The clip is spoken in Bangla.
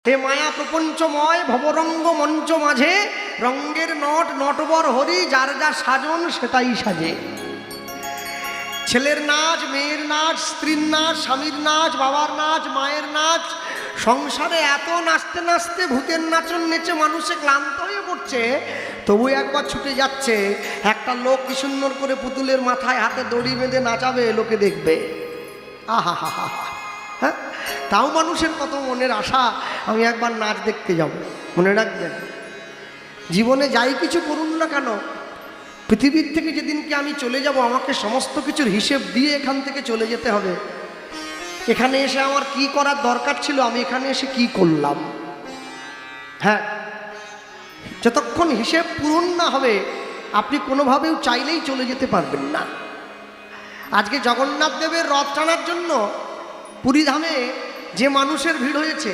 হে মায়া প্রপঞ্চময় ভবরঙ্গ মঞ্চ মাঝে রঙ্গের নট নটবর হরি, যার যা সাজন সেটাই সাজে। ছেলের নাচ, মেয়ের নাচ, স্ত্রীর নাচ, স্বামীর নাচ, বাবার নাচ, মায়ের নাচ, সংসারে এত নাচতে নাচতে ভূতের নাচন নেচে মানুষে ক্লান্ত হয়ে পড়ছে, তবু একবার ছুটে যাচ্ছে একটা লোক কি সুন্দর করে পুতুলের মাথায় হাতে দড়ি বেঁধে নাচাবে, লোকে দেখবে। আহা হা হা হা। হ্যাঁ, তাও মানুষের কত মনের আশা, আমি একবার নাচ দেখতে যাব। মনে রাখবেন, জীবনে যাই কিছু করুন না কেন, পৃথিবীর থেকে যেদিনকে আমি চলে যাব, আমাকে সমস্ত কিছুর হিসেব দিয়ে এখান থেকে চলে যেতে হবে। এখানে এসে আমার কি করার দরকার ছিল, আমি এখানে এসে কি করলাম। হ্যাঁ, যতক্ষণ হিসেব পূরণ না হবে আপনি কোনোভাবেও চাইলেই চলে যেতে পারবেন না। আজকে জগন্নাথ দেবের রথ টানার জন্য পুরীধামে যে মানুষের ভিড় হয়েছে,